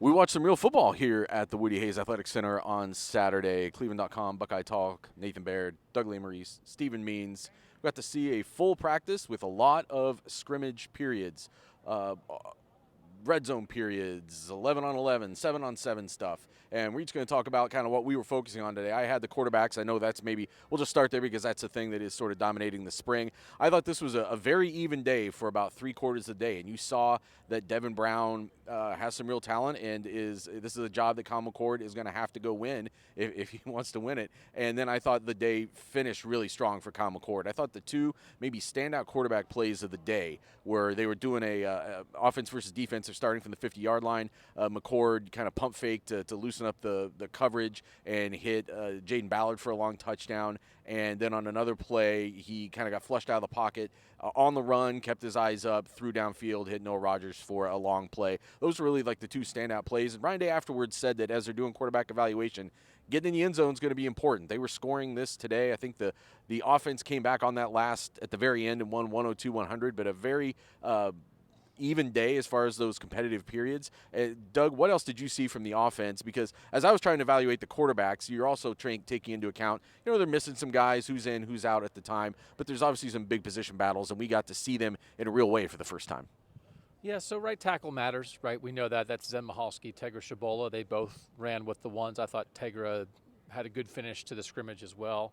We watched some real football here at the Woody Hayes Athletic Center on Saturday. Cleveland.com, Buckeye Talk, Nathan Baird, Doug Lesmerises, Stephen Means. We got to see a full practice with a lot of scrimmage periods, red zone periods, 11 on 11, 7 on 7 stuff. And we're just going to talk about kind of what we were focusing on today. I had the quarterbacks. I know that's we'll just start there because that's the thing that is sort of dominating the spring. I thought this was a very even day for about 3/4 of the day. And you saw that Devin Brown has some real talent and this is a job that Kyle McCord is going to have to go win if he wants to win it. And then I thought the day finished really strong for Kyle McCord. I thought the two maybe standout quarterback plays of the day where they were doing a offense versus defense. They're starting from the 50-yard line. McCord kind of pump fake to loosen up the coverage and hit Jaden Ballard for a long touchdown. And then on another play, he kind of got flushed out of the pocket on the run, kept his eyes up, threw downfield, hit Noah Rogers for a long play. Those were really like the two standout plays. And Ryan Day afterwards said that as they're doing quarterback evaluation, getting in the end zone is going to be important. They were scoring this today. I think the offense came back on that last at the very end and won 102-100, but a very even day as far as those competitive periods. Doug, what else did you see from the offense? Because as I was trying to evaluate the quarterbacks, you're also taking into account, they're missing some guys, who's in, who's out at the time, but there's obviously some big position battles, and we got to see them in a real way for the first time. Yeah, so right tackle matters, right? We know that. That's Zen Michalski, Tegra Shabola. They both ran with the ones. I thought Tegra had a good finish to the scrimmage as well.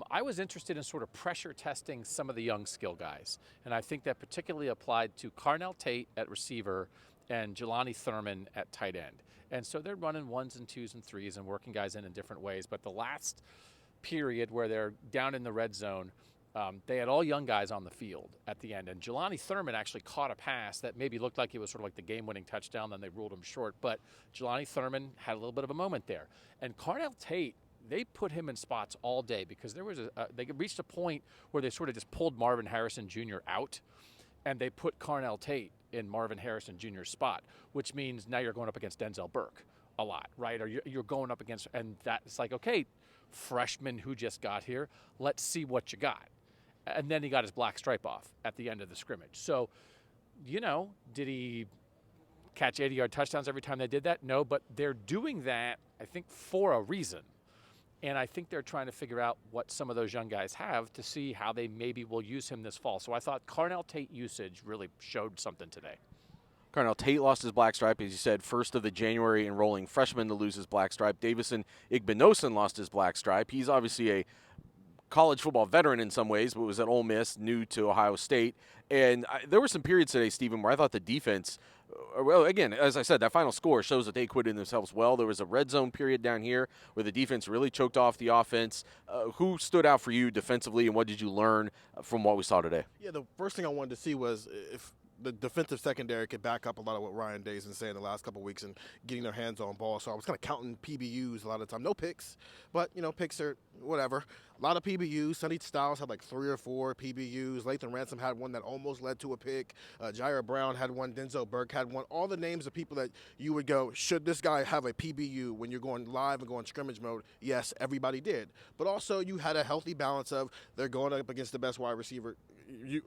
I was interested in sort of pressure testing some of the young skill guys, and I think that particularly applied to Carnell Tate at receiver and Jelani Thurman at tight end. And so they're running 1s and 2s and 3s and working guys in different ways. But the last period where they're down in the red zone, they had all young guys on the field at the end. And Jelani Thurman actually caught a pass that maybe looked like it was sort of like the game-winning touchdown. Then they ruled him short. But Jelani Thurman had a little bit of a moment there. And Carnell Tate, they put him in spots all day because there was they reached a point where they sort of just pulled Marvin Harrison Jr. out, and they put Carnell Tate in Marvin Harrison Jr.'s spot, which means now you're going up against Denzel Burke a lot, right? Or you're going up against, and that's like, okay, freshman who just got here, let's see what you got. And then he got his black stripe off at the end of the scrimmage. So, did he catch 80-yard touchdowns every time they did that? No, but they're doing that, I think, for a reason. And I think they're trying to figure out what some of those young guys have to see how they maybe will use him this fall. So I thought Carnell Tate usage really showed something today. Carnell Tate lost his black stripe, as you said, first of the January enrolling freshmen to lose his black stripe. Davison Igbinosun lost his black stripe. He's obviously a college football veteran in some ways, but was at Ole Miss, new to Ohio State. And there were some periods today, Stephen, where I thought the defense, well, again, as I said, that final score shows that they acquitted themselves well. There was a red zone period down here where the defense really choked off the offense. Who stood out for you defensively, and what did you learn from what we saw today? Yeah, the first thing I wanted to see was if the defensive secondary could back up a lot of what Ryan Day's been saying the last couple of weeks and getting their hands on ball. So I was kind of counting PBUs a lot of the time. No picks, but, picks are whatever. A lot of PBUs. Sonny Styles had like 3 or 4 PBUs. Lathan Ransom had one that almost led to a pick. Jair Brown had one. Denzel Burke had one. All the names of people that you would go, should this guy have a PBU when you're going live and going scrimmage mode? Yes, everybody did. But also you had a healthy balance of they're going up against the best wide receiver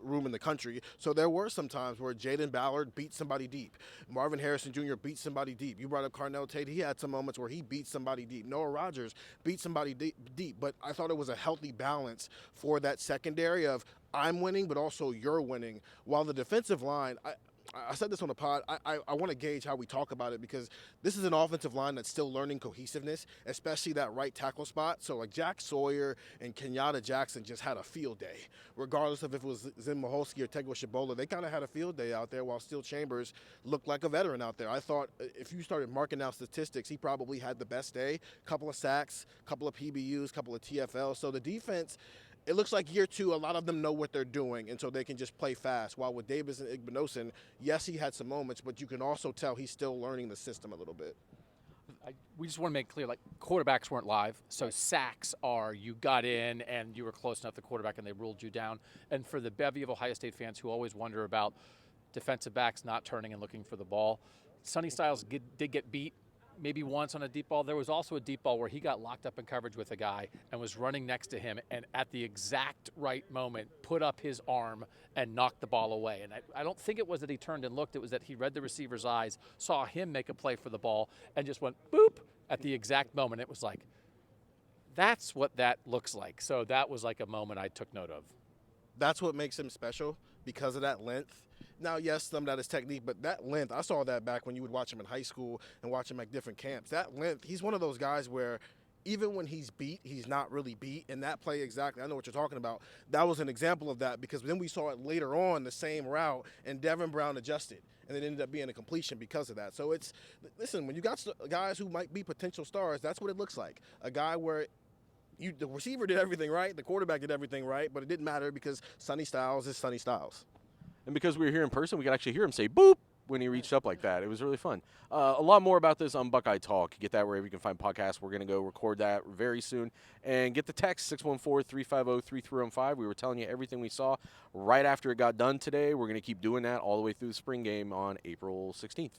room in the country. So there were some times where Jaden Ballard beat somebody deep. Marvin Harrison Jr. beat somebody deep. You brought up Carnell Tate. He had some moments where he beat somebody deep. Noah Rogers beat somebody deep. But I thought it was a healthy balance for that secondary of I'm winning, but also you're winning. While the defensive line, I said this on the pod, I want to gauge how we talk about it because this is an offensive line that's still learning cohesiveness, especially that right tackle spot. So like Jack Sawyer and Kenyatta Jackson just had a field day. Regardless of if it was Zen Michalski or Tegra Shabola, they kind of had a field day out there while Steel Chambers looked like a veteran out there. I thought if you started marking out statistics, he probably had the best day. Couple of sacks, couple of PBUs, couple of TFLs. So the defense, it looks like year 2, a lot of them know what they're doing, and so they can just play fast. While with Davis and Igbinosun, yes, he had some moments, but you can also tell he's still learning the system a little bit. We just want to make clear, like, quarterbacks weren't live, so sacks are you got in and you were close enough to the quarterback and they ruled you down. And for the bevy of Ohio State fans who always wonder about defensive backs not turning and looking for the ball, Sonny Styles did get beat maybe once on a deep ball. There was also a deep ball where he got locked up in coverage with a guy and was running next to him, and at the exact right moment put up his arm and knocked the ball away. And I don't think it was that he turned and looked. It was that he read the receiver's eyes, saw him make a play for the ball, and just went boop at the exact moment. It was like, that's what that looks like. So that was like a moment I took note of. That's what makes him special, because of that length. Now, yes, some of that is technique, but that length, I saw that back when you would watch him in high school and watch him at different camps. That length, he's one of those guys where even when he's beat, he's not really beat. And that play exactly, I know what you're talking about. That was an example of that, because then we saw it later on, the same route, and Devin Brown adjusted. And it ended up being a completion because of that. So it's, listen, when you got guys who might be potential stars, that's what it looks like. A guy where the receiver did everything right, the quarterback did everything right, but it didn't matter because Sonny Styles is Sonny Styles. And because we were here in person, we could actually hear him say boop when he reached up like that. It was really fun. A lot more about this on Buckeye Talk. Get that wherever you can find podcasts. We're going to go record that very soon. And get the text, 614-350-3315. We were telling you everything we saw right after it got done today. We're going to keep doing that all the way through the spring game on April 16th.